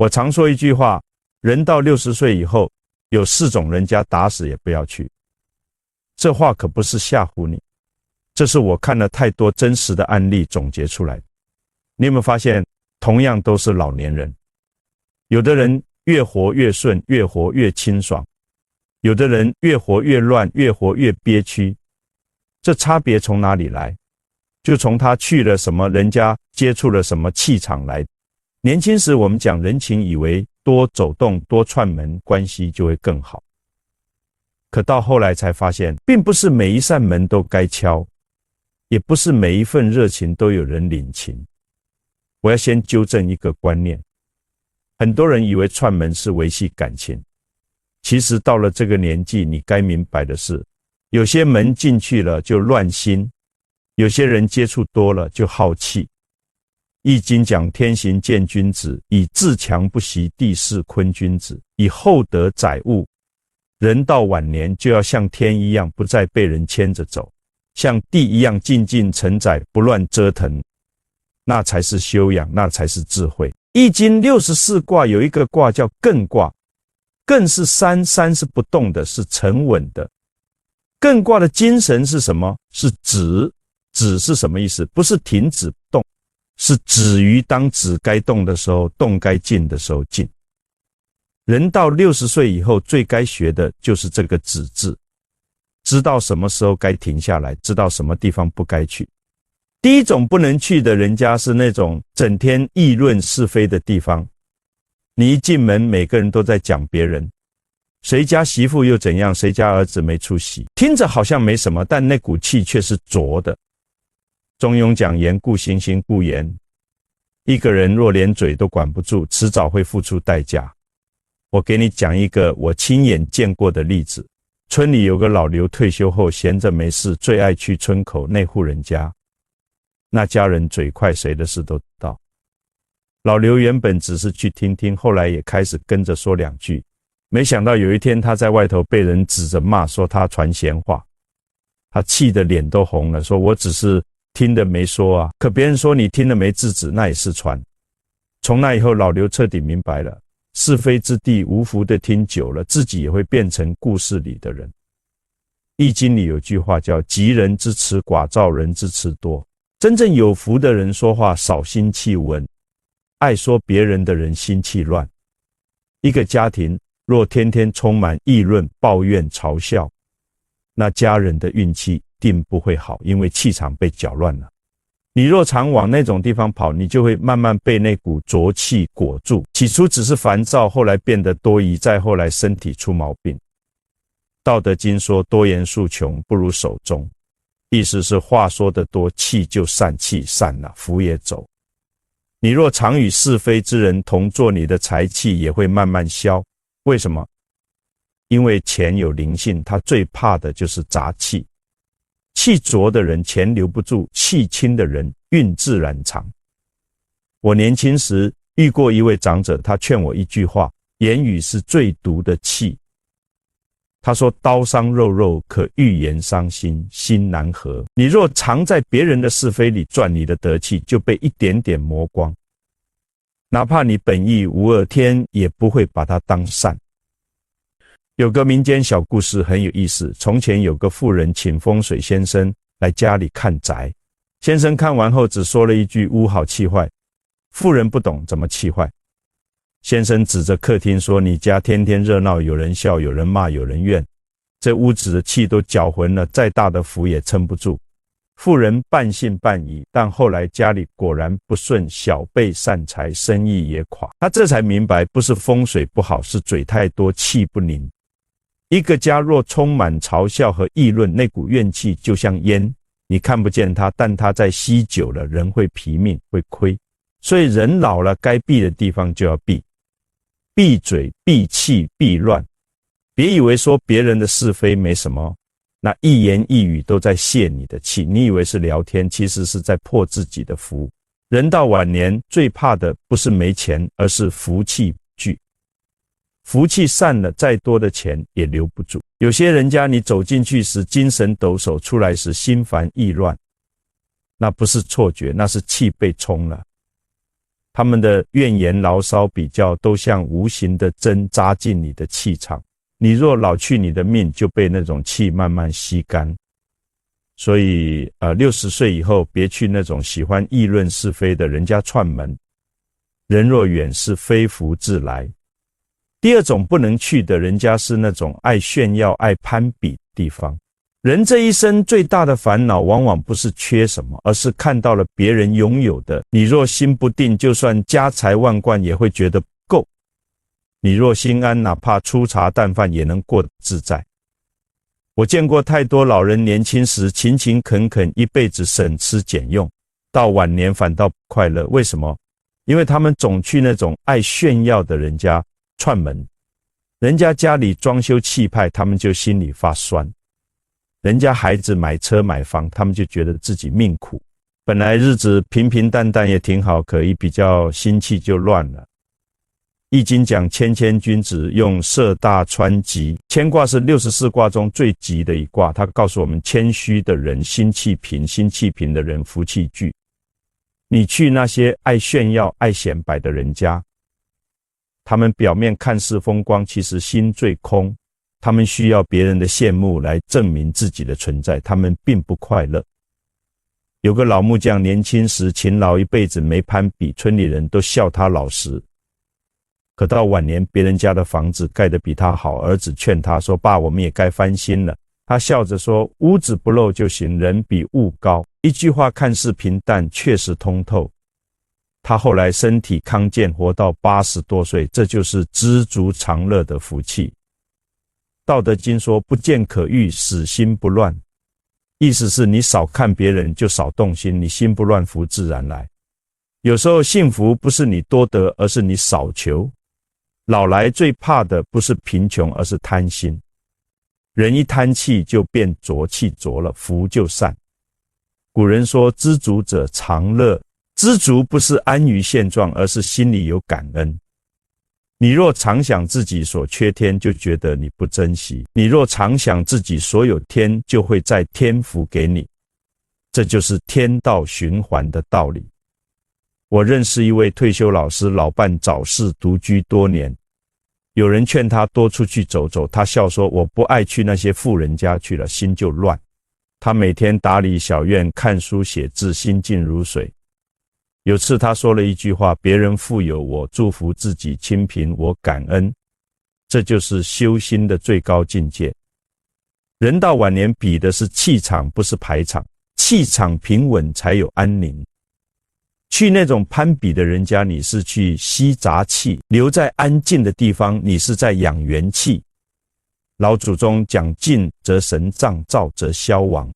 我常说一句话，人到60岁以后，有4种人家打死也不要去。这话可不是吓唬你，这是我看了太多真实的案例总结出来的。你有没有发现，同样都是老年人，有的人越活越顺，越活越清爽，有的人越活越乱，越活越憋屈。这差别从哪里来？就从他去了什么，人家接触了什么气场来。年轻时我们讲人情，以为多走动多串门，关系就会更好。可到后来才发现，并不是每一扇门都该敲，也不是每一份热情都有人领情。我要先纠正一个观念，很多人以为串门是维系感情，其实到了这个年纪，你该明白的是，有些门进去了就乱心，有些人接触多了就好气。易经讲天行健君子，以自强不息地势坤君子，以厚德载物。人到晚年就要像天一样，不再被人牵着走，像地一样静静承载，不乱折腾，那才是修养，那才是智慧。易经64卦有一个卦叫艮卦，艮是山，山是不动的，是沉稳的。艮卦的精神是什么？是止。止是什么意思？不是停止动，是止于当止该动的时候动，该静的时候静。人到60岁以后，最该学的就是这个止字，知道什么时候该停下来，知道什么地方不该去。第一种不能去的人家是那种整天议论是非的地方，你一进门，每个人都在讲别人，谁家媳妇又怎样，谁家儿子没出息，听着好像没什么，但那股气却是浊的。中庸讲言故行，行故言。一个人若连嘴都管不住，迟早会付出代价。我给你讲一个我亲眼见过的例子。村里有个老刘，退休后闲着没事，最爱去村口那户人家。那家人嘴快，谁的事都知道。老刘原本只是去听听，后来也开始跟着说2句。没想到有一天他在外头被人指着骂，说他传闲话。他气得脸都红了，说我只是听的没说啊，可别人说你听了没制止，那也是传。从那以后，老刘彻底明白了，是非之地无福的听久了，自己也会变成故事里的人。易经里有句话叫急人之辞，寡造人之词多。真正有福的人说话少心气温，爱说别人的人心气乱。一个家庭若天天充满议论、抱怨、嘲笑，那家人的运气定不会好，因为气场被搅乱了。你若常往那种地方跑，你就会慢慢被那股浊气裹住，起初只是烦躁，后来变得多疑，再后来身体出毛病。道德经说多言数穷，不如守中，意思是话说得多，气就散，气散了，福也走。你若常与是非之人同坐，你的财气也会慢慢消。为什么？因为钱有灵性，它最怕的就是杂气。气浊的人钱留不住，气轻的人运自然长。我年轻时遇过一位长者，他劝我一句话：言语是最毒的气。他说刀伤肉肉，可预言伤心，心难合。你若常在别人的是非里赚你的得气，就被一点点磨光。哪怕你本意无恶，天也不会把它当善。有个民间小故事很有意思。从前有个妇人请风水先生来家里看宅，先生看完后只说了一句屋好气坏。妇人不懂怎么气坏，先生指着客厅说，你家天天热闹，有人笑，有人骂，有人怨，这屋子的气都搅浑了，再大的福也撑不住。妇人半信半疑，但后来家里果然不顺，小辈散财，生意也垮。他这才明白，不是风水不好，是嘴太多，气不宁。一个家若充满嘲笑和议论，那股怨气就像烟，你看不见它，但它在吸久了，人会疲命，会亏。所以人老了，该避的地方就要避，闭嘴、闭气、闭乱。别以为说别人的是非没什么，那一言一语都在泄你的气，你以为是聊天，其实是在破自己的福。人到晚年，最怕的不是没钱，而是福气聚。福气散了，再多的钱也留不住。有些人家你走进去时精神抖擞，出来时心烦意乱，那不是错觉，那是气被冲了。他们的怨言牢骚比较都像无形的针扎进你的气场，你若老去你的命就被那种气慢慢吸干。所以60岁以后别去那种喜欢议论是非的人家串门，人若远是非福自来。第二种不能去的人家是那种爱炫耀爱攀比的地方。人这一生最大的烦恼往往不是缺什么，而是看到了别人拥有的，你若心不定，就算家财万贯也会觉得不够，你若心安，哪怕粗茶淡饭也能过得自在。我见过太多老人年轻时勤勤恳恳，一辈子省吃俭用，到晚年反倒不快乐。为什么？因为他们总去那种爱炫耀的人家串门，人家家里装修气派，他们就心里发酸，人家孩子买车买房，他们就觉得自己命苦，本来日子平平淡淡也挺好，可一比较心气就乱了。易经讲谦谦君子，用色大穿吉，谦卦是64卦中最吉的一卦，它告诉我们谦虚的人心气平，心气平的人福气聚。你去那些爱炫耀爱显摆的人家，他们表面看似风光，其实心最空，他们需要别人的羡慕来证明自己的存在，他们并不快乐。有个老木匠年轻时勤劳一辈子没攀比，村里人都笑他老实，可到晚年别人家的房子盖得比他好，儿子劝他说，爸，我们也该翻新了，他笑着说，屋子不漏就行，人比物高。一句话看似平淡，确实通透。他后来身体康健，活到80多岁，这就是知足常乐的福气。道德经说，不见可欲，使心不乱，意思是你少看别人就少动心，你心不乱，福自然来。有时候幸福不是你多得，而是你少求。老来最怕的不是贫穷，而是贪心。人一贪气就变浊气浊了，福就散。古人说，知足者常乐。知足不是安于现状，而是心里有感恩。你若常想自己所缺天，就觉得你不珍惜；你若常想自己所有天，就会再添福给你。这就是天道循环的道理。我认识一位退休老师，老伴早逝，独居多年。有人劝他多出去走走，他笑说，我不爱去那些富人家去了，心就乱。他每天打理小院，看书写字，心静如水。有次他说了一句话，别人富有我祝福，自己清贫我感恩。这就是修心的最高境界。人到晚年比的是气场，不是排场，气场平稳才有安宁。去那种攀比的人家，你是去吸杂气；留在安静的地方，你是在养元气。老祖宗讲静则神藏，躁则消亡。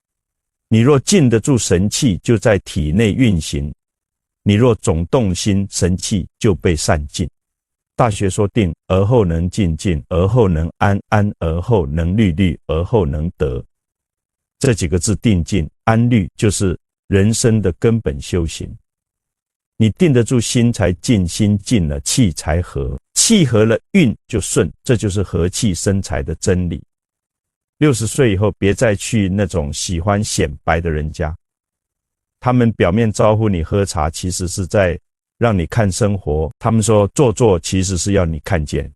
你若静得住神气，就在体内运行；你若总动心，神气就被散尽。大学说定，而后能静，静而后能安，安而后能虑，虑而后能得。这几个字定静安虑，就是人生的根本修行。你定得住心，才静，心静了，气才和，气和了，运就顺，这就是和气生财的真理。60岁以后，别再去那种喜欢显摆的人家，他们表面招呼你喝茶，其实是在让你看生活。他们说做作，其实是要你看见。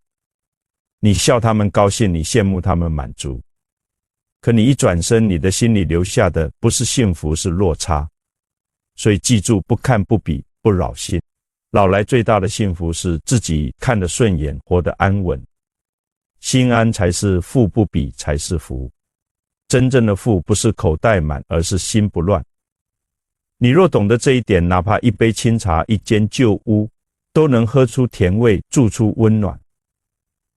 你笑他们高兴，你羡慕他们满足。可你一转身，你的心里留下的不是幸福，是落差。所以记住，不看不比，不扰心。老来最大的幸福是自己看得顺眼，活得安稳。心安才是富，不比才是福。真正的富不是口袋满，而是心不乱。你若懂得这一点，哪怕一杯清茶，一间旧屋，都能喝出甜味，住出温暖。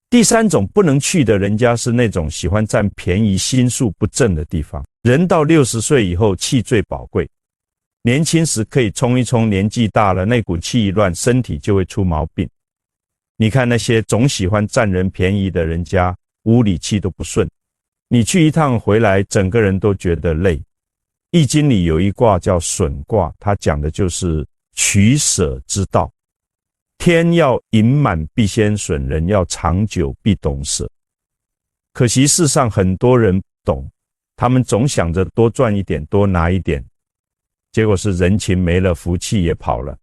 第三种不能去的人家是那种喜欢占便宜、心术不正的地方。人到60岁以后，气最宝贵。年轻时可以冲一冲，年纪大了，那股气一乱，身体就会出毛病。你看那些总喜欢占人便宜的人家，屋里气都不顺。你去一趟回来，整个人都觉得累。易经里有一卦叫损卦，它讲的就是取舍之道。天要盈满必先损，人要长久必懂舍。可惜世上很多人不懂，他们总想着多赚一点，多拿一点，结果是人情没了，福气也跑了。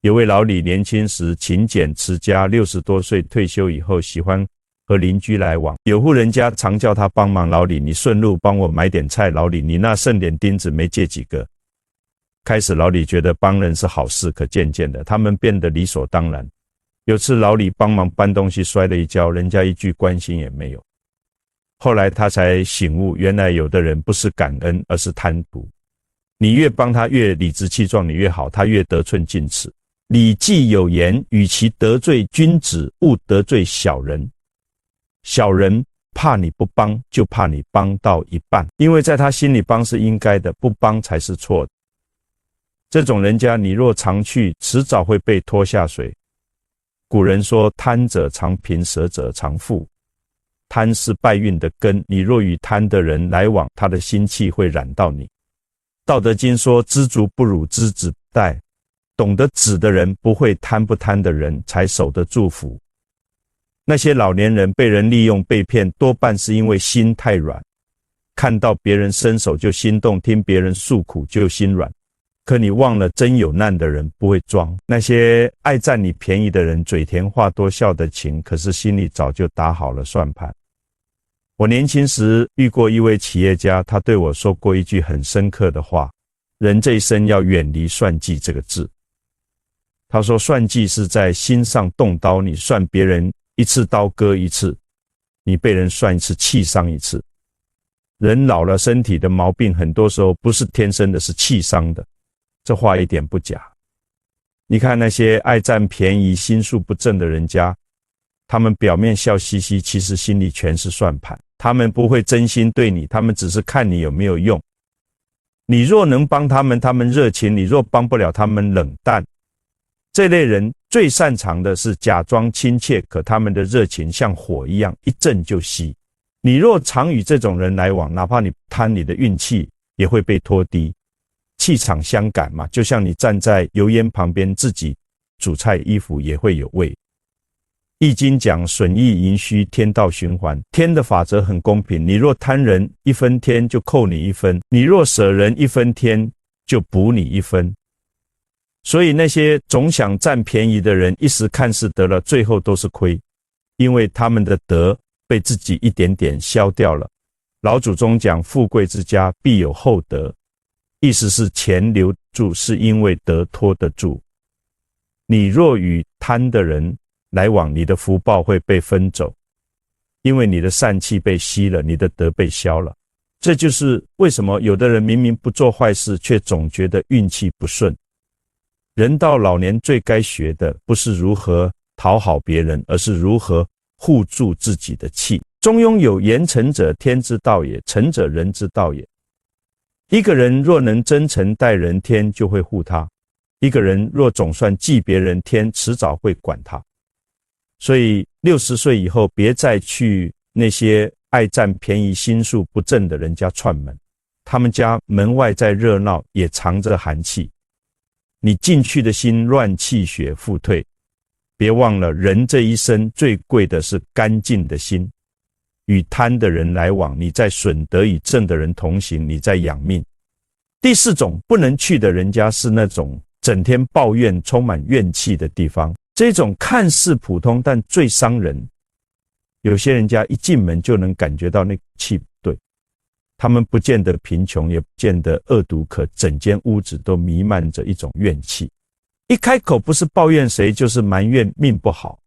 有位老李年轻时勤俭持家，60多岁退休以后喜欢和邻居来往，有户人家常叫他帮忙，老李你顺路帮我买点菜，老李你那剩点钉子没借几个。开始老李觉得帮人是好事，可渐渐的他们变得理所当然。有次老李帮忙搬东西摔了一跤，人家一句关心也没有。后来他才醒悟，原来有的人不是感恩，而是贪图。你越帮他越理直气壮，你越好，他越得寸进尺。礼记有言，与其得罪君子，勿得罪小人。小人怕你不帮，就怕你帮到一半，因为在他心里帮是应该的，不帮才是错的。这种人家你若常去，迟早会被拖下水。古人说贪者常贫，舍者常富。贪是败运的根，你若与贪的人来往，他的心气会染到你。道德经说知足不辱，知止不殆。懂得止的人，不会贪不贪的人，才守得住福。那些老年人被人利用被骗，多半是因为心太软，看到别人伸手就心动，听别人诉苦就心软。可你忘了，真有难的人不会装。那些爱占你便宜的人，嘴甜话多笑得勤，可是心里早就打好了算盘。我年轻时遇过一位企业家，他对我说过一句很深刻的话：人这一生要远离算计这个字。他说算计是在心上动刀，你算别人一次刀割一次，你被人算一次气伤一次。人老了，身体的毛病很多时候不是天生的，是气伤的，这话一点不假。你看那些爱占便宜心术不正的人家，他们表面笑嘻嘻，其实心里全是算盘。他们不会真心对你，他们只是看你有没有用。你若能帮他们，他们热情；你若帮不了，他们冷淡。这类人最擅长的是假装亲切，可他们的热情像火一样，一震就熄。你若常与这种人来往，哪怕你贪，你的运气也会被拖低。气场相感嘛，就像你站在油烟旁边，自己煮菜衣服也会有味。易经讲损益盈虚，天道循环，天的法则很公平，你若贪人1分天就扣你1分，你若舍人1分天就补你1分。所以那些总想占便宜的人，一时看似得了，最后都是亏，因为他们的德被自己一点点消掉了。老祖宗讲富贵之家必有厚德，意思是钱留住是因为德拖得住。你若与贪的人来往，你的福报会被分走，因为你的善气被吸了，你的德被消了。这就是为什么有的人明明不做坏事，却总觉得运气不顺。人到老年最该学的不是如何讨好别人，而是如何护住自己的气。中庸有言，诚者天之道也，诚者人之道也。一个人若能真诚待人，天就会护他；一个人若总算记别人，天迟早会管他。所以60岁以后，别再去那些爱占便宜心术不正的人家串门，他们家门外再热闹，也藏着寒气。你进去的心乱气血复退，别忘了人这一生最贵的是干净的心。与贪的人来往，你在损德；与正的人同行，你在养命。第4种不能去的人家是那种整天抱怨、充满怨气的地方。这种看似普通，但最伤人。有些人家一进门就能感觉到那气不对。他们不见得贫穷，也不见得恶毒，可整间屋子都弥漫着一种怨气。一开口不是抱怨谁，就是埋怨命不好。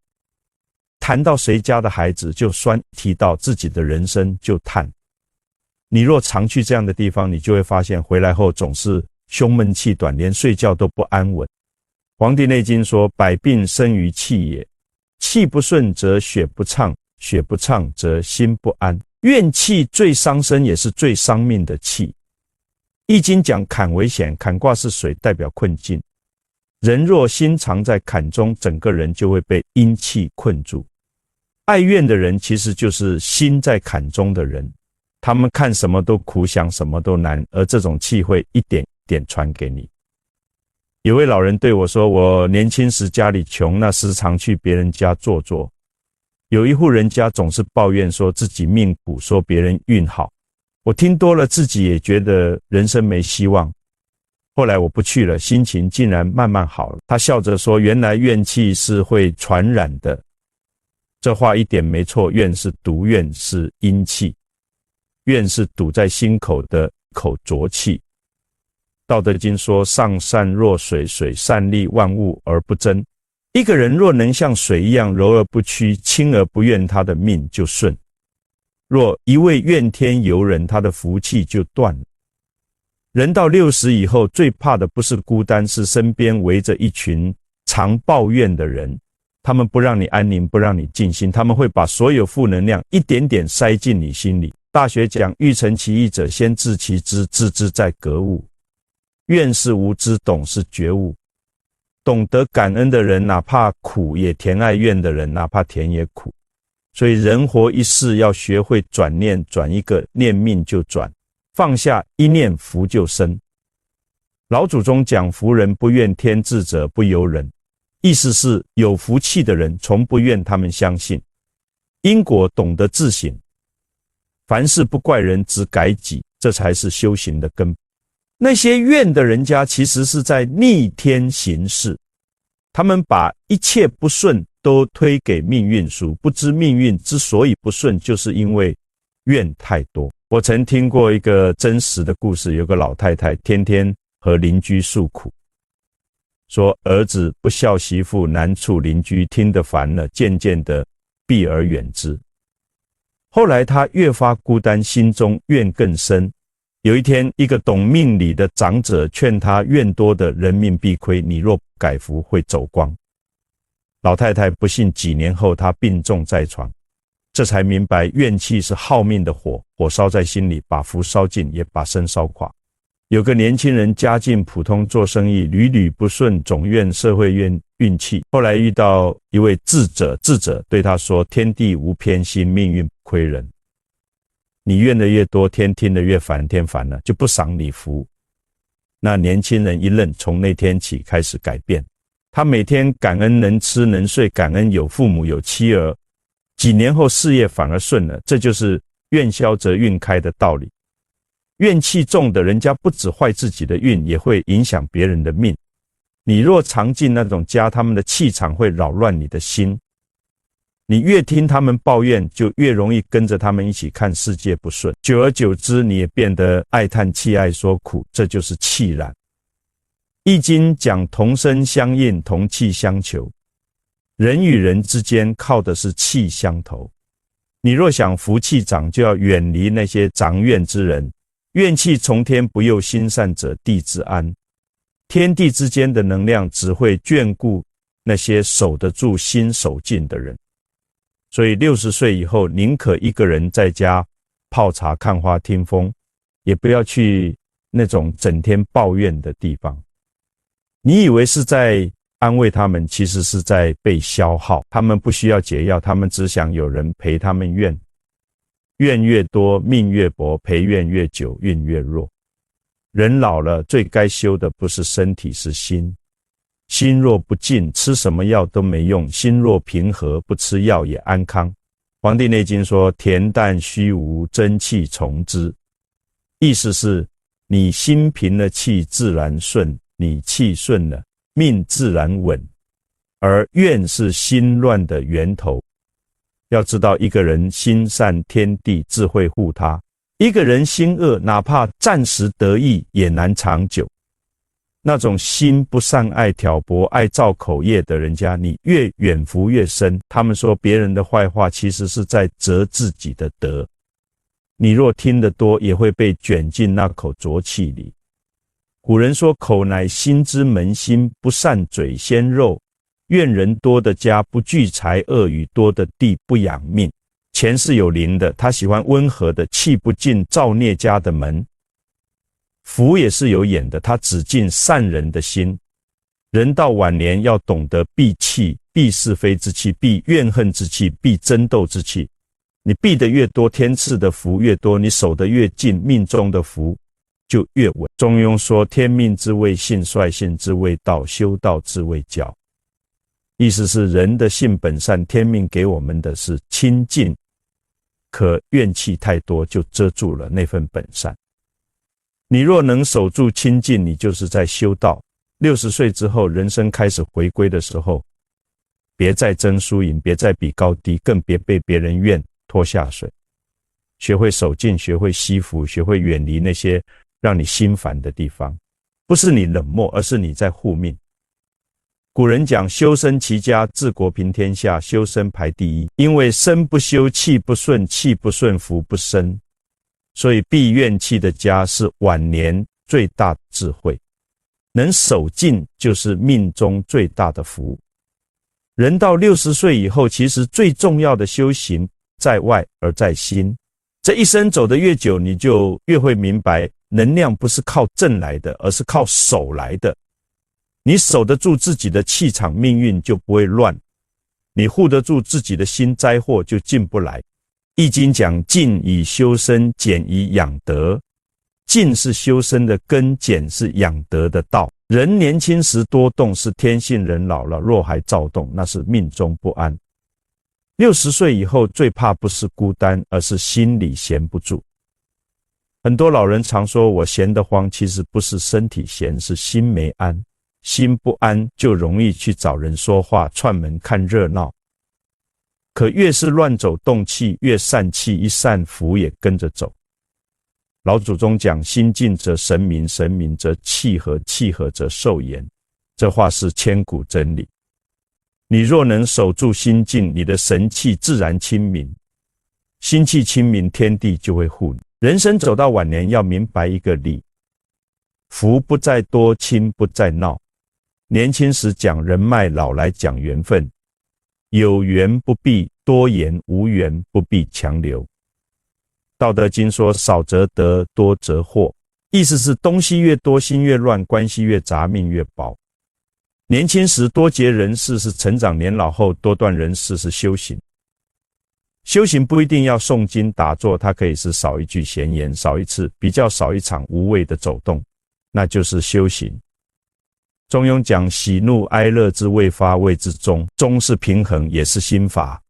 谈到谁家的孩子就酸，提到自己的人生就叹。你若常去这样的地方，你就会发现回来后总是胸闷气短，连睡觉都不安稳。黄帝内经说百病生于气也，气不顺则血不畅，血不畅则心不安。怨气最伤身也是最伤命的气。易经讲坎为险，坎卦是水，代表困境。人若心藏在坎中，整个人就会被阴气困住。爱怨的人其实就是心在坎中的人，他们看什么都苦，想什么都难，而这种气会一点点传给你。有位老人对我说，我年轻时家里穷，那时常去别人家坐坐。有一户人家总是抱怨说自己命苦，说别人运好。我听多了，自己也觉得人生没希望。后来我不去了，心情竟然慢慢好了。他笑着说，原来怨气是会传染的。这话一点没错，怨是毒，怨是阴气，怨是堵在心口的口浊气。道德经说，上善若水，水善利万物而不争。一个人若能像水一样柔而不屈，轻而不怨，他的命就顺；若一味怨天尤人，他的福气就断了。人到60以后，最怕的不是孤单，是身边围着一群常抱怨的人。他们不让你安宁，不让你静心，他们会把所有负能量一点点塞进你心里。大学讲，欲成其意者，先治其知，知之在格物。怨是无知，懂是觉悟。懂得感恩的人，哪怕苦也甜；爱怨的人，哪怕甜也苦。所以人活一世，要学会转念，转一个念，命就转；放下一念，福就生。老祖宗讲，福人不怨天，智者不尤人。意思是有福气的人从不怨他们相信因果，懂得自省，凡事不怪人，只改己，这才是修行的根本。那些怨的人家其实是在逆天行事，他们把一切不顺都推给命运，殊不知命运之所以不顺，就是因为怨太多。我曾听过一个真实的故事，有个老太太天天和邻居诉苦，说儿子不孝，媳妇难处，邻居听得烦了，渐渐的避而远之。后来他越发孤单，心中怨更深。有一天，一个懂命理的长者劝他，怨多的人命必亏，你若不改福会走光。老太太不信，几年后她病重在床，这才明白怨气是耗命的火，火烧在心里，把福烧尽，也把身烧垮。有个年轻人家境普通，做生意屡屡不顺，总怨社会运气。后来遇到一位智者对他说，天地无偏心，命运不亏人。你怨的越多，天听得越烦，天烦了就不赏你福。那年轻人一愣，从那天起开始改变。他每天感恩能吃能睡，感恩有父母有妻儿，几年后事业反而顺了。这就是怨消则运开的道理。怨气重的人家不只坏自己的运，也会影响别人的命。你若常进那种家，他们的气场会扰乱你的心。你越听他们抱怨，就越容易跟着他们一起看世界不顺。久而久之，你也变得爱叹气，爱说苦，这就是气染。易经讲同声相应，同气相求。人与人之间靠的是气相投。你若想福气长，就要远离那些长怨之人。怨气从天不佑心善者，地之安。天地之间的能量只会眷顾那些守得住心守静的人。所以60岁以后，宁可一个人在家泡茶看花听风，也不要去那种整天抱怨的地方。你以为是在安慰他们，其实是在被消耗。他们不需要解药，他们只想有人陪他们怨。怨越多，命越薄；陪怨越久，运越弱。人老了，最该修的不是身体，是心。心若不静，吃什么药都没用；心若平和，不吃药也安康。黄帝内经说，恬淡虚无，真气从之。意思是，你心平了，气自然顺；你气顺了，命自然稳。而怨是心乱的源头。要知道，一个人心善，天地自会护他；一个人心恶，哪怕暂时得意，也难长久。那种心不善、爱挑拨、爱造口业的人家，你越远福越深。他们说别人的坏话，其实是在折自己的德。你若听得多，也会被卷进那口浊气里。古人说，口乃心之门，心不善嘴鲜肉。怨人多的家，不聚财，恶语多的地，不养命。钱是有灵的，他喜欢温和的，气不进造孽家的门。福也是有眼的，他只进善人的心。人到晚年要懂得避气，避是非之气，避怨恨之气，避争斗之气。你避得越多，天赐的福越多，你守得越近，命中的福就越稳。中庸说，天命之谓性，率性之谓道，修道之谓教。意思是人的性本善，天命给我们的是清净，可怨气太多就遮住了那份本善。你若能守住清净，你就是在修道。60岁之后，人生开始回归的时候，别再争输赢，别再比高低，更别被别人怨拖下水。学会守静，学会惜福，学会远离那些让你心烦的地方。不是你冷漠，而是你在护命。古人讲修身齐家治国平天下，修身排第一，因为身不修气不顺，气不顺福不生，所以避怨气的家是晚年最大的智慧。能守静就是命中最大的福。人到60岁以后，其实最重要的修行在外而在心。这一生走得越久，你就越会明白，能量不是靠挣来的，而是靠守来的。你守得住自己的气场，命运就不会乱；你护得住自己的心，灾祸就进不来。易经讲静以修身，俭以养德。静是修身的根，俭是养德的道。人年轻时多动是天性，人老了若还躁动，那是命中不安。60岁以后最怕不是孤单，而是心里闲不住。很多老人常说我闲得慌，其实不是身体闲，是心没安。心不安就容易去找人说话，串门看热闹。可越是乱走动气，越散气，一散福也跟着走。老祖宗讲心静则神明，神明则气和，气和则寿延。这话是千古真理。你若能守住心静，你的神气自然清明。心气清明，天地就会护你。人生走到晚年，要明白一个理：福不在多，亲不在闹。年轻时讲人脉，老来讲缘分。有缘不必多言，无缘不必强留。道德经说少则得，多则祸，意思是东西越多，心越乱，关系越杂，命越薄。年轻时多结人事是成长，年老后多断人事是修行。修行不一定要诵经打坐，它可以是少一句闲言，少一次比较，少一场无谓的走动，那就是修行。中庸讲喜怒哀乐之未发，谓之中。中是平衡，也是心法。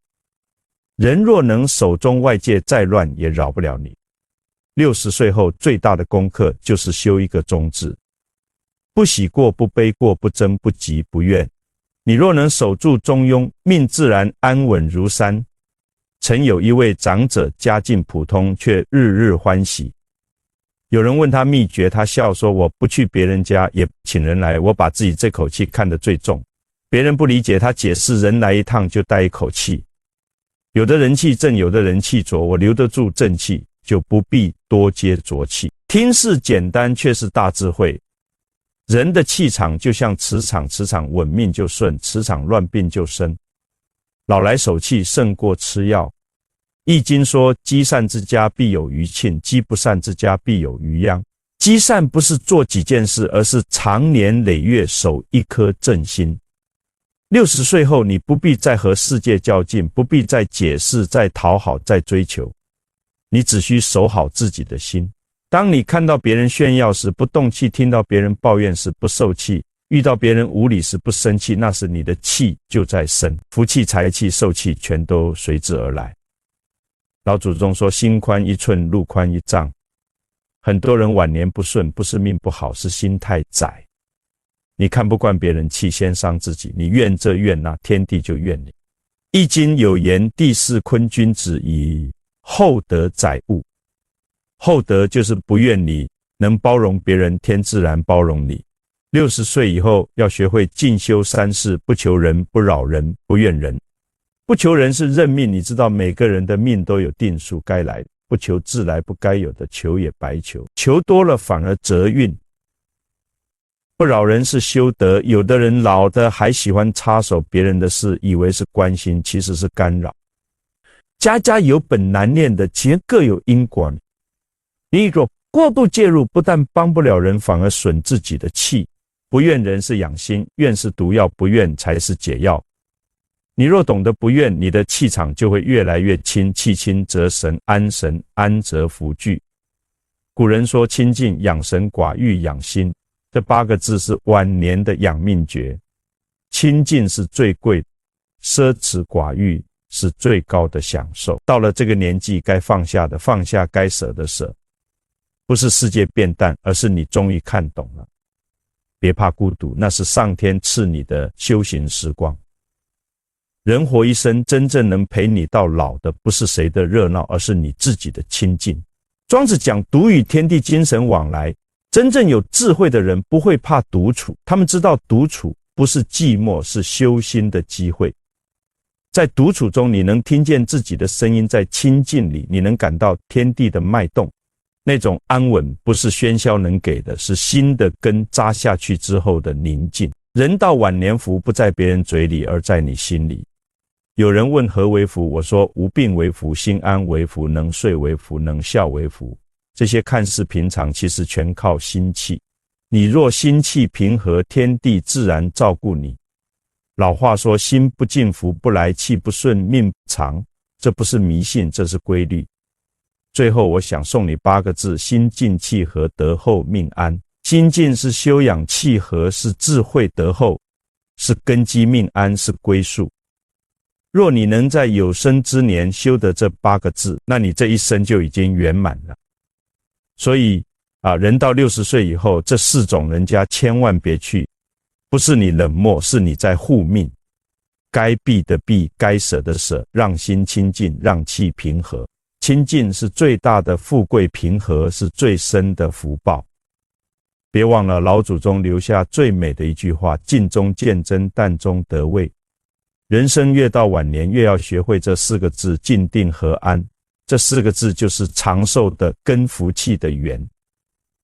人若能守中，外界再乱也扰不了你。60岁后最大的功课就是修一个中字，不喜过，不悲过，不争，不急，不怨。你若能守住中庸，命自然安稳如山。曾有一位长者，家境普通，却日日欢喜。有人问他秘诀，他笑说：我不去别人家，也不请人来，我把自己这口气看得最重。别人不理解他解释，人来一趟就带一口气。有的人气正，有的人气浊，我留得住正气，就不必多接浊气。听似简单，却是大智慧。人的气场就像磁场，磁场稳命就顺，磁场乱病就生。老来守气胜过吃药。易经说积善之家必有余庆，积不善之家必有余殃。积善不是做几件事，而是长年累月守一颗正心。60岁后，你不必再和世界较劲，不必再解释，再讨好，再追求，你只需守好自己的心。当你看到别人炫耀时不动气，听到别人抱怨时不受气，遇到别人无理时不生气，那时你的气就在生，福气、财气、寿气全都随之而来。老祖宗说心宽一寸，路宽一丈。很多人晚年不顺，不是命不好，是心太窄。你看不惯别人气，先伤自己，你怨这怨那，天地就怨你。易经有言，地势坤君子，以厚德载物。厚德就是不怨你，能包容别人，天自然包容你。60岁以后要学会静修三事，不求人，不扰人，不怨人。不求人是认命，你知道每个人的命都有定数，该来的不求自来，不该有的求也白求，求多了反而折运。不扰人是修德，有的人老的还喜欢插手别人的事，以为是关心，其实是干扰。家家有本难念的结，各有因果。你若过度介入，不但帮不了人，反而损自己的气。不怨人是养心，怨是毒药，不怨才是解药。你若懂得不怨，你的气场就会越来越清，气清则神安，神安则福聚。古人说清静养神，寡欲养心，这8个字是晚年的养命诀。清静是最贵，奢侈寡欲是最高的享受。到了这个年纪，该放下的放下，该舍的舍。不是世界变淡，而是你终于看懂了。别怕孤独，那是上天赐你的修行时光。人活一生，真正能陪你到老的，不是谁的热闹，而是你自己的清净。庄子讲独与天地精神往来，真正有智慧的人不会怕独处，他们知道独处不是寂寞，是修心的机会。在独处中，你能听见自己的声音，在清静里，你能感到天地的脉动。那种安稳不是喧嚣能给的，是心的根扎下去之后的宁静。人到晚年，福不在别人嘴里，而在你心里。有人问何为福，我说无病为福，心安为福，能睡为福，能笑为福。这些看似平常，其实全靠心气。你若心气平和，天地自然照顾你。老话说，心不静福不来，气不顺命不长。这不是迷信，这是规律。最后我想送你8个字：心静气和，德厚命安。心静是修养，气和是智慧德厚，是根基，命安是归宿。若你能在有生之年修得这8个字，那你这一生就已经圆满了。所以人到60岁以后，这4种人家千万别去，不是你冷漠，是你在护命。该避的避，该舍的舍，让心清净，让气平和。清净是最大的富贵，平和是最深的福报。别忘了老祖宗留下最美的一句话：静中见真，淡中得味。人生越到晚年，越要学会这4个字：静定和安。这4个字就是长寿的根，福气的源。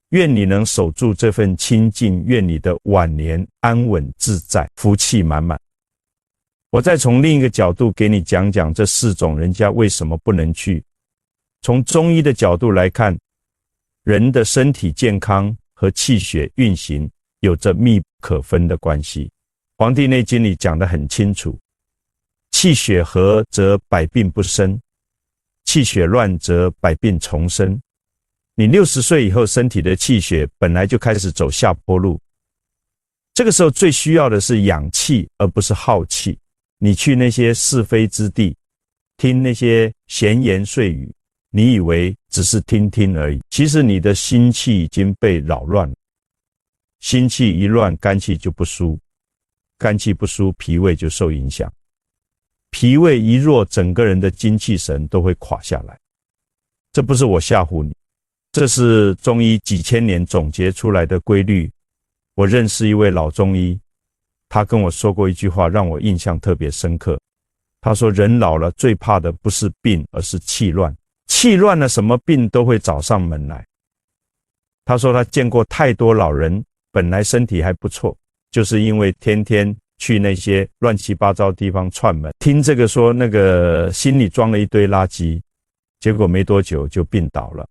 愿你能守住这份清净，愿你的晚年安稳自在，福气满满。我再从另一个角度给你讲讲这4种人家为什么不能去。从中医的角度来看，人的身体健康和气血运行有着密不可分的关系。黄帝内经里讲得很清楚，气血和则百病不生，气血乱则百病丛生。你60岁以后，身体的气血本来就开始走下坡路，这个时候最需要的是养气，而不是耗气。你去那些是非之地，听那些闲言碎语，你以为只是听听而已，其实你的心气已经被扰乱了。心气一乱，肝气就不舒，肝气不舒，脾胃就受影响。脾胃一弱，整个人的精气神都会垮下来。这不是我吓唬你，这是中医几千年总结出来的规律。我认识一位老中医，他跟我说过一句话，让我印象特别深刻。他说，人老了最怕的不是病，而是气乱。气乱了，什么病都会找上门来。他说他见过太多老人，本来身体还不错，就是因为天天去那些乱七八糟地方串门，听这个说那个，心里装了一堆垃圾，结果没多久就病倒了。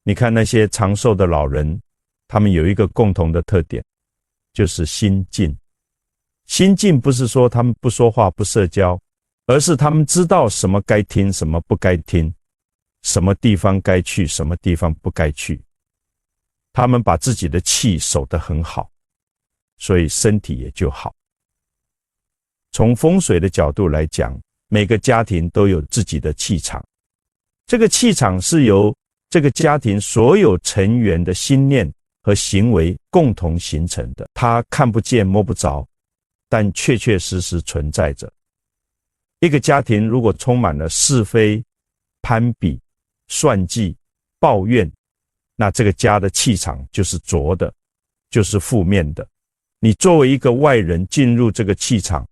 你看那些长寿的老人，他们有一个共同的特点，就是心静。心静不是说他们不说话不社交，而是他们知道什么该听，什么不该听，什么地方该去，什么地方不该去。他们把自己的气守得很好，所以身体也就好。从风水的角度来讲，每个家庭都有自己的气场，这个气场是由这个家庭所有成员的心念和行为共同形成的，它看不见摸不着，但确确实实存在着。一个家庭如果充满了是非、攀比、算计、抱怨，那这个家的气场就是浊的，就是负面的。你作为一个外人进入这个气场，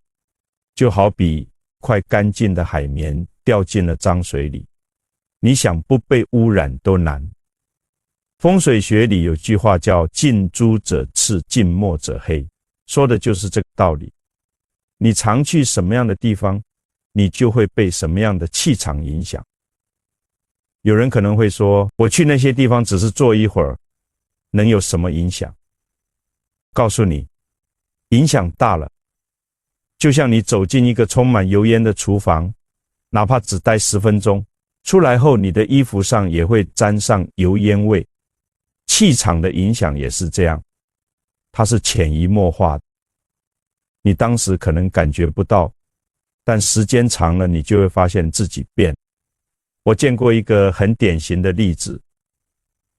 就好比块干净的海绵掉进了脏水里，你想不被污染都难。风水学里有句话叫近朱者赤，近墨者黑，说的就是这个道理。你常去什么样的地方，你就会被什么样的气场影响。有人可能会说，我去那些地方只是坐一会儿，能有什么影响？告诉你，影响大了。就像你走进一个充满油烟的厨房，哪怕只待10分钟，出来后你的衣服上也会沾上油烟味。气场的影响也是这样，它是潜移默化的。你当时可能感觉不到，但时间长了，你就会发现自己变。我见过一个很典型的例子，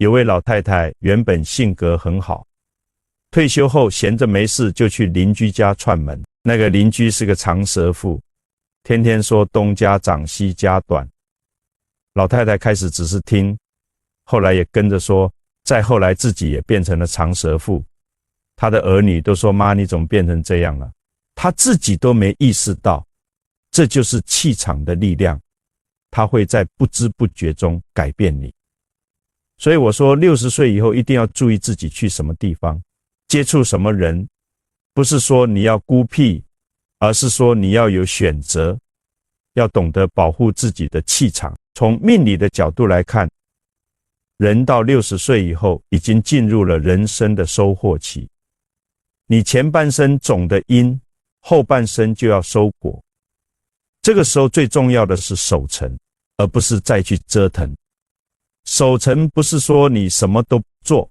有位老太太原本性格很好，退休后闲着没事就去邻居家串门。那个邻居是个长舌妇，天天说东家长西家短。老太太开始只是听，后来也跟着说，再后来自己也变成了长舌妇。她的儿女都说，妈，你怎么变成这样了？她自己都没意识到，这就是气场的力量，它会在不知不觉中改变你。所以我说60岁以后一定要注意自己去什么地方，接触什么人，不是说你要孤僻，而是说你要有选择，要懂得保护自己的气场。从命理的角度来看，人到60岁以后已经进入了人生的收获期，你前半生种的因，后半生就要收果。这个时候最重要的是守成，而不是再去折腾。守成不是说你什么都不做，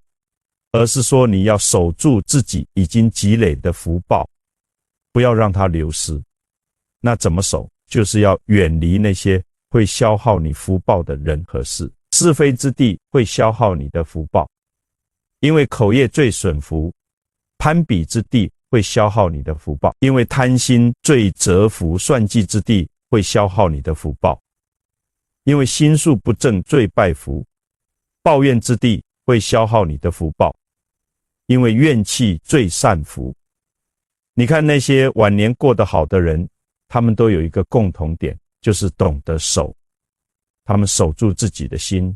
而是说你要守住自己已经积累的福报，不要让它流失。那怎么守？就是要远离那些会消耗你福报的人和事。是非之地会消耗你的福报，因为口业最损福；攀比之地会消耗你的福报，因为贪心最折福；算计之地会消耗你的福报，因为心术不正最败福；抱怨之地会消耗你的福报，因为怨气最善福。你看那些晚年过得好的人，他们都有一个共同点，就是懂得守。他们守住自己的心，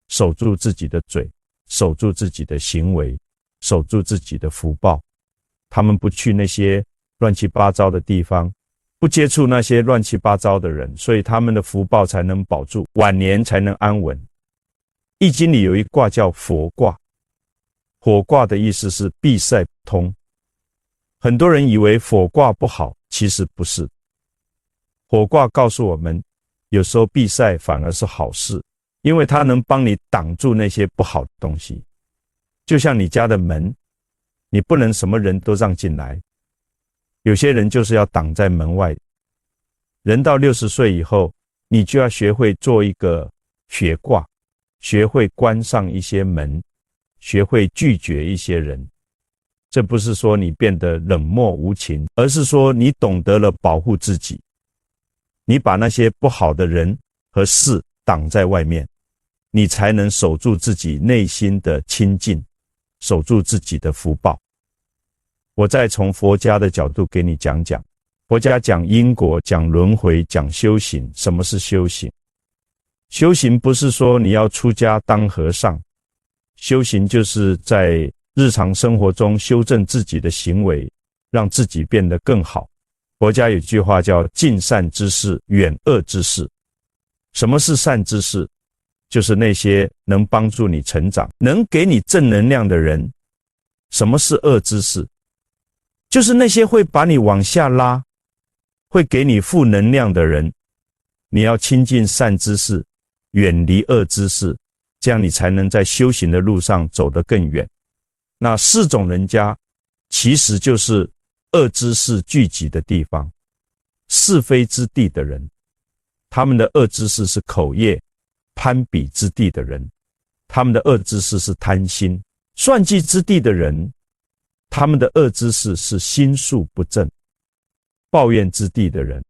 守住自己的嘴，守住自己的行为，守住自己的福报。他们不去那些乱七八糟的地方，不接触那些乱七八糟的人，所以他们的福报才能保住，晚年才能安稳。易经里有一卦叫火卦，火卦的意思是闭塞不通。很多人以为火卦不好，其实不是。火卦告诉我们，有时候闭塞反而是好事，因为它能帮你挡住那些不好的东西。就像你家的门，你不能什么人都让进来，有些人就是要挡在门外。人到60岁以后，你就要学会做一个学卦，学会关上一些门，学会拒绝一些人。这不是说你变得冷漠无情，而是说你懂得了保护自己。你把那些不好的人和事挡在外面，你才能守住自己内心的清净，守住自己的福报。我再从佛家的角度给你讲讲，佛家讲因果，讲轮回，讲修行。什么是修行？修行不是说你要出家当和尚，修行就是在日常生活中修正自己的行为，让自己变得更好。佛家有句话叫尽善之事，远恶之事。什么是善之事？就是那些能帮助你成长，能给你正能量的人。什么是恶之事？就是那些会把你往下拉，会给你负能量的人。你要亲近善之事，远离恶之事，这样你才能在修行的路上走得更远。那4种人家其实就是恶之事聚集的地方，是非之地的人，他们的恶之事是口业；攀比之地的人，他们的恶之事是贪心；算计之地的人，他们的恶之事是心术不正；抱怨之地的人，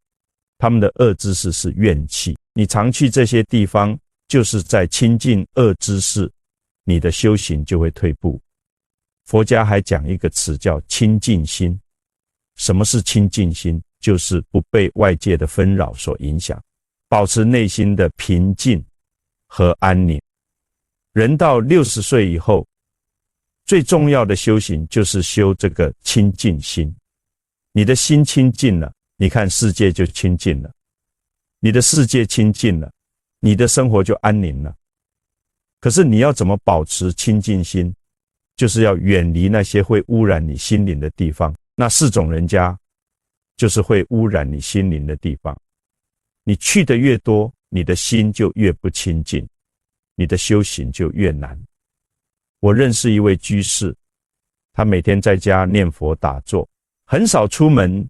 他们的恶之事是怨气。你常去这些地方，就是在亲近恶之事，你的修行就会退步。佛家还讲一个词叫清净心。什么是清净心？就是不被外界的纷扰所影响，保持内心的平静和安宁。人到60岁以后，最重要的修行就是修这个清净心。你的心清净了，你看世界就清净了，你的世界清净了，你的生活就安宁了。可是你要怎么保持清净心？就是要远离那些会污染你心灵的地方。那4种人家就是会污染你心灵的地方。你去的越多，你的心就越不清净，你的修行就越难。我认识一位居士，他每天在家念佛打坐，很少出门。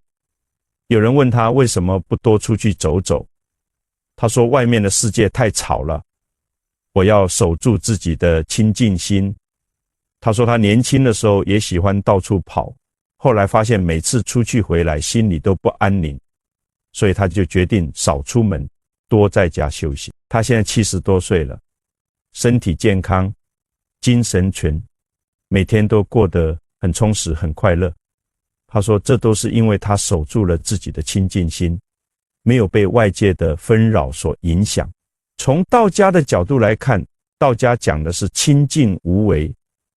有人问他为什么不多出去走走，他说外面的世界太吵了，我要守住自己的清净心。他说他年轻的时候也喜欢到处跑，后来发现每次出去回来心里都不安宁，所以他就决定少出门，多在家修行。他现在70多岁了，身体健康，精神全，每天都过得很充实很快乐。他说这都是因为他守住了自己的清净心，没有被外界的纷扰所影响。从道家的角度来看，道家讲的是清净无为，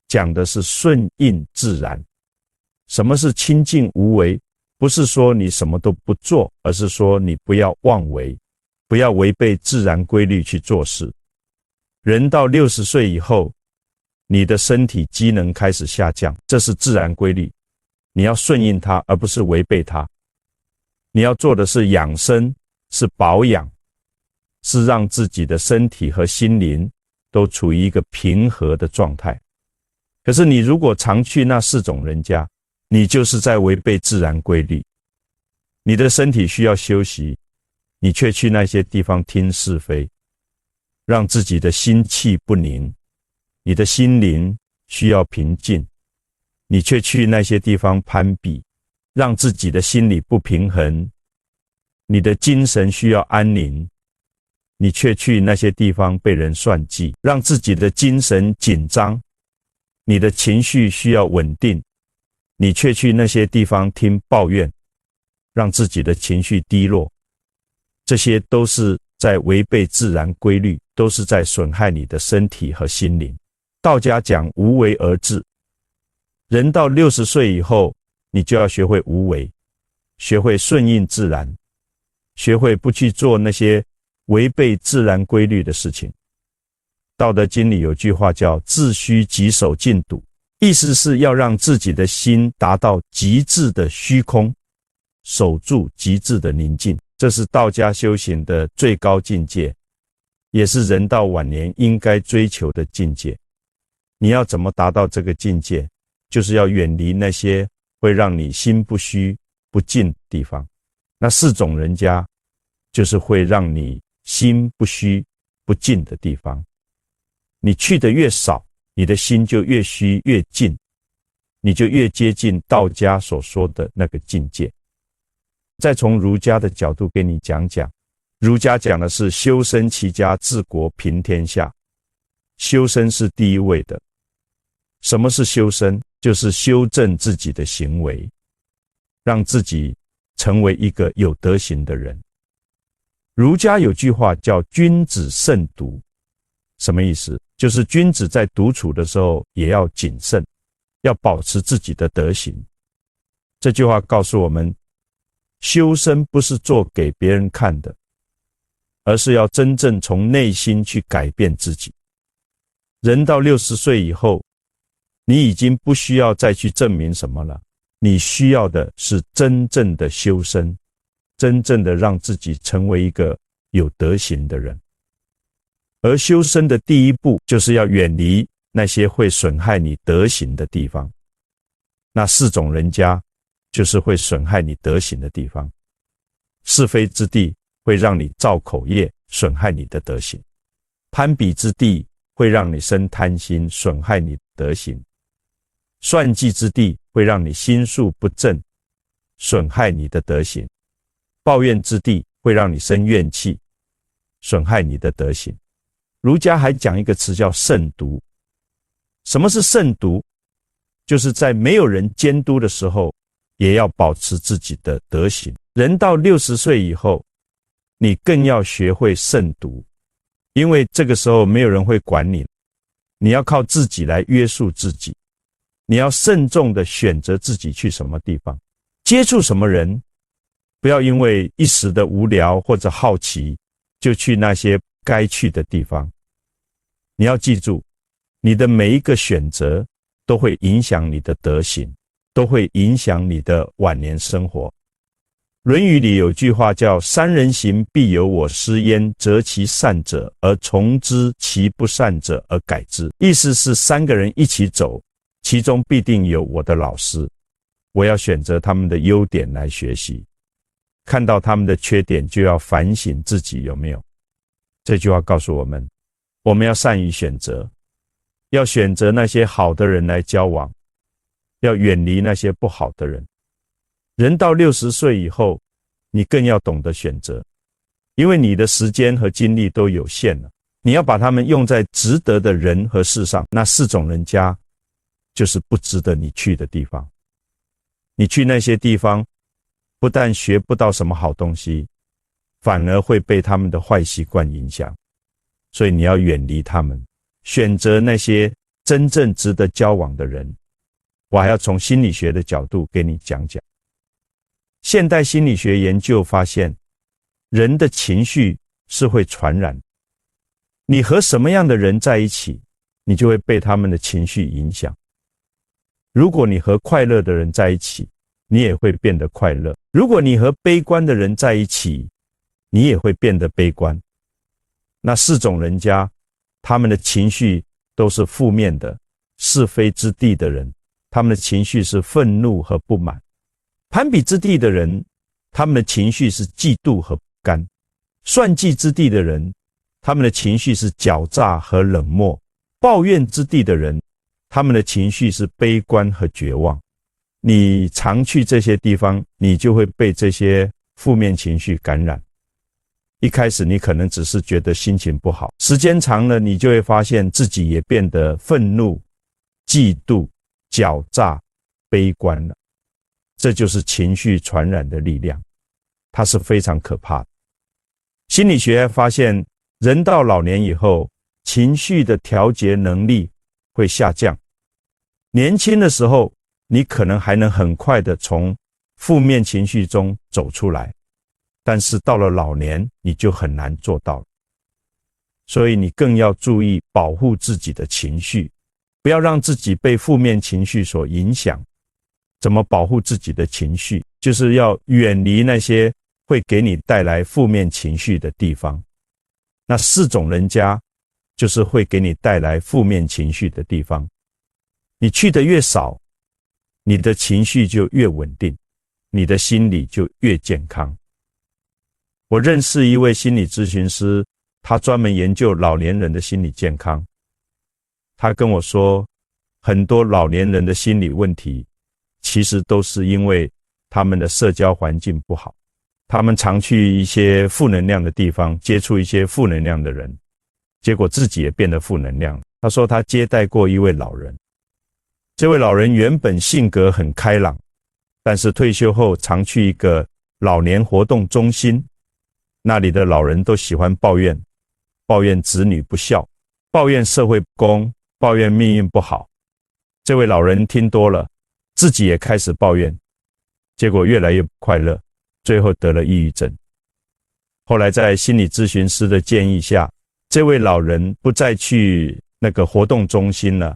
讲的是顺应自然。什么是清净无为？不是说你什么都不做，而是说你不要妄为，不要违背自然规律去做事。人到60岁以后，你的身体机能开始下降，这是自然规律，你要顺应它，而不是违背它。你要做的是养生，是保养，是让自己的身体和心灵都处于一个平和的状态。可是你如果常去那4种人家，你就是在违背自然规律。你的身体需要休息，你却去那些地方听是非，让自己的心气不宁。你的心灵需要平静，你却去那些地方攀比，让自己的心理不平衡。你的精神需要安宁，你却去那些地方被人算计，让自己的精神紧张。你的情绪需要稳定，你却去那些地方听抱怨，让自己的情绪低落。这些都是在违背自然规律，都是在损害你的身体和心灵。道家讲无为而治，人到60岁以后，你就要学会无为，学会顺应自然，学会不去做那些违背自然规律的事情。道德经里有句话叫自虚己守静笃，意思是要让自己的心达到极致的虚空，守住极致的宁静。这是道家修行的最高境界，也是人到晚年应该追求的境界。你要怎么达到这个境界？就是要远离那些会让你心不虚不静的地方。那4种人家就是会让你心不虚不静的地方。你去的越少，你的心就越虚越静，你就越接近道家所说的那个境界。再从儒家的角度给你讲讲，儒家讲的是修身齐家治国平天下，修身是第一位的。什么是修身？就是修正自己的行为，让自己成为一个有德行的人。儒家有句话叫君子慎独，什么意思？就是君子在独处的时候也要谨慎，要保持自己的德行。这句话告诉我们，修身不是做给别人看的，而是要真正从内心去改变自己。人到60岁以后，你已经不需要再去证明什么了，你需要的是真正的修身，真正的让自己成为一个有德行的人。而修身的第一步，就是要远离那些会损害你德行的地方。那4种人家，就是会损害你德行的地方。是非之地会让你造口业，损害你的德行；攀比之地会让你生贪心，损害你的德行；算计之地会让你心术不正，损害你的德行；抱怨之地会让你生怨气，损害你的德行。儒家还讲一个词叫慎独。什么是慎独？就是在没有人监督的时候，也要保持自己的德行。人到60岁以后，你更要学会慎独，因为这个时候没有人会管你，你要靠自己来约束自己。你要慎重地选择自己去什么地方，接触什么人，不要因为一时的无聊或者好奇，就去那些该去的地方。你要记住，你的每一个选择都会影响你的德行，都会影响你的晚年生活。论语里有句话叫三人行必有我师焉，择其善者而从之，其不善者而改之。意思是3个人一起走，其中必定有我的老师，我要选择他们的优点来学习，看到他们的缺点就要反省自己有没有。这句话告诉我们，我们要善于选择，要选择那些好的人来交往，要远离那些不好的人。人到60岁以后，你更要懂得选择，因为你的时间和精力都有限了，你要把它们用在值得的人和事上。那4种人家就是不值得你去的地方。你去那些地方，不但学不到什么好东西，反而会被他们的坏习惯影响。所以你要远离他们，选择那些真正值得交往的人。我还要从心理学的角度给你讲讲。现代心理学研究发现，人的情绪是会传染的。你和什么样的人在一起，你就会被他们的情绪影响。如果你和快乐的人在一起，你也会变得快乐；如果你和悲观的人在一起，你也会变得悲观。那4种人家，他们的情绪都是负面的，是非之地的人，他们的情绪是愤怒和不满；攀比之地的人，他们的情绪是嫉妒和不甘；算计之地的人，他们的情绪是狡诈和冷漠；抱怨之地的人，他们的情绪是悲观和绝望。你常去这些地方，你就会被这些负面情绪感染。一开始你可能只是觉得心情不好，时间长了，你就会发现自己也变得愤怒、嫉妒、狡诈、悲观了。这就是情绪传染的力量，它是非常可怕的。心理学发现，人到老年以后，情绪的调节能力会下降。年轻的时候，你可能还能很快的从负面情绪中走出来，但是到了老年，你就很难做到了。所以你更要注意保护自己的情绪，不要让自己被负面情绪所影响。怎么保护自己的情绪？就是要远离那些会给你带来负面情绪的地方。那4种人家，就是会给你带来负面情绪的地方。你去的越少，你的情绪就越稳定，你的心理就越健康。我认识一位心理咨询师，他专门研究老年人的心理健康。他跟我说，很多老年人的心理问题，其实都是因为他们的社交环境不好，他们常去一些负能量的地方，接触一些负能量的人，结果自己也变得负能量。他说他接待过一位老人，这位老人原本性格很开朗，但是退休后常去一个老年活动中心，那里的老人都喜欢抱怨，抱怨子女不孝，抱怨社会不公，抱怨命运不好。这位老人听多了，自己也开始抱怨，结果越来越不快乐，最后得了抑郁症。后来在心理咨询师的建议下，这位老人不再去那个活动中心了，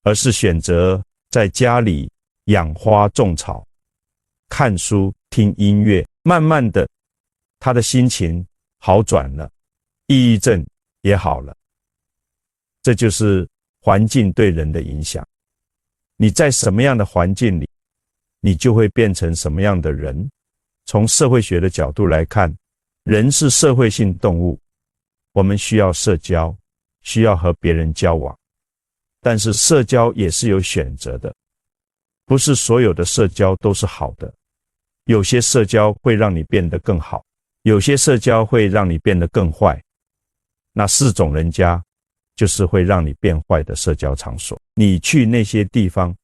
而是选择在家里养花种草，看书听音乐。慢慢的，他的心情好转了，抑郁症也好了。这就是环境对人的影响。你在什么样的环境里，你就会变成什么样的人。从社会学的角度来看，人是社会性动物，我们需要社交，需要和别人交往。但是社交也是有选择的，不是所有的社交都是好的。有些社交会让你变得更好，有些社交会让你变得更坏。那4种人家，就是会让你变坏的社交场所。你去那些地方，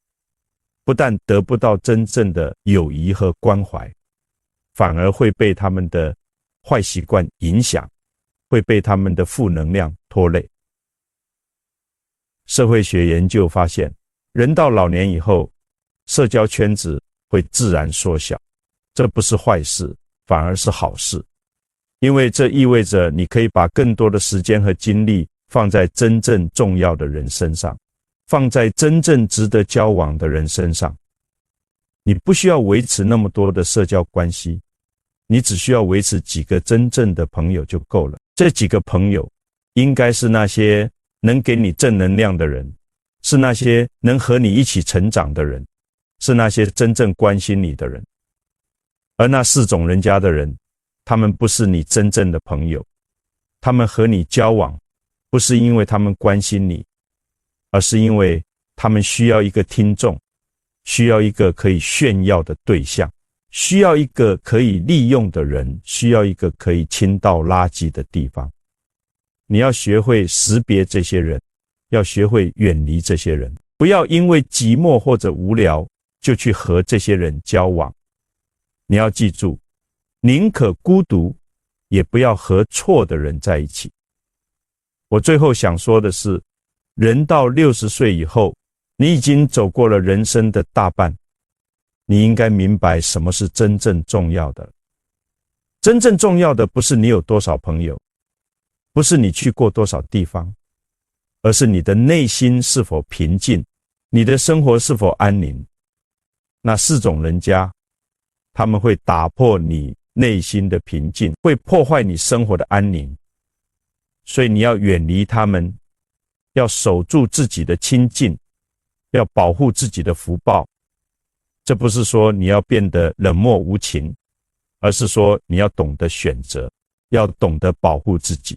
不但得不到真正的友谊和关怀，反而会被他们的坏习惯影响，会被他们的负能量拖累。社会学研究发现，人到老年以后，社交圈子会自然缩小，这不是坏事，反而是好事。因为这意味着你可以把更多的时间和精力放在真正重要的人身上，放在真正值得交往的人身上。你不需要维持那么多的社交关系，你只需要维持几个真正的朋友就够了。这几个朋友应该是那些能给你正能量的人，是那些能和你一起成长的人，是那些真正关心你的人。而那4种人家的人，他们不是你真正的朋友，他们和你交往不是因为他们关心你，而是因为他们需要一个听众，需要一个可以炫耀的对象，需要一个可以利用的人，需要一个可以倾倒垃圾的地方。你要学会识别这些人，要学会远离这些人，不要因为寂寞或者无聊就去和这些人交往。你要记住，宁可孤独，也不要和错的人在一起。我最后想说的是，人到60岁以后，你已经走过了人生的大半，你应该明白什么是真正重要的。真正重要的不是你有多少朋友，不是你去过多少地方，而是你的内心是否平静，你的生活是否安宁。那4种人家，他们会打破你内心的平静，会破坏你生活的安宁。所以你要远离他们，要守住自己的清净，要保护自己的福报。这不是说你要变得冷漠无情，而是说你要懂得选择，要懂得保护自己。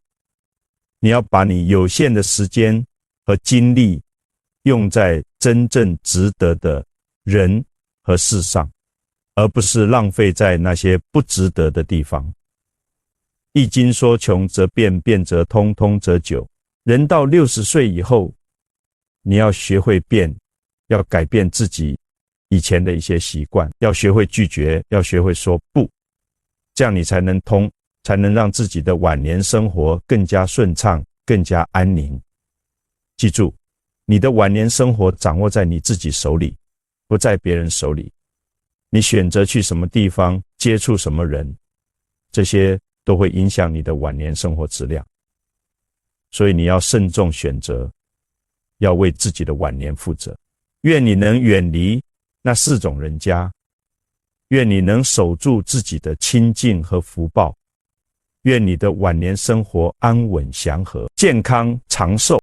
你要把你有限的时间和精力用在真正值得的人和事上，而不是浪费在那些不值得的地方。易经说穷则变，变则通，通则久。人到60岁以后，你要学会变，要改变自己以前的一些习惯，要学会拒绝，要学会说不，这样你才能通，才能让自己的晚年生活更加顺畅，更加安宁。记住，你的晚年生活掌握在你自己手里，不在别人手里。你选择去什么地方，接触什么人，这些都会影响你的晚年生活质量。所以你要慎重选择，要为自己的晚年负责。愿你能远离那4种人家，愿你能守住自己的清净和福报，愿你的晚年生活安稳祥和，健康长寿。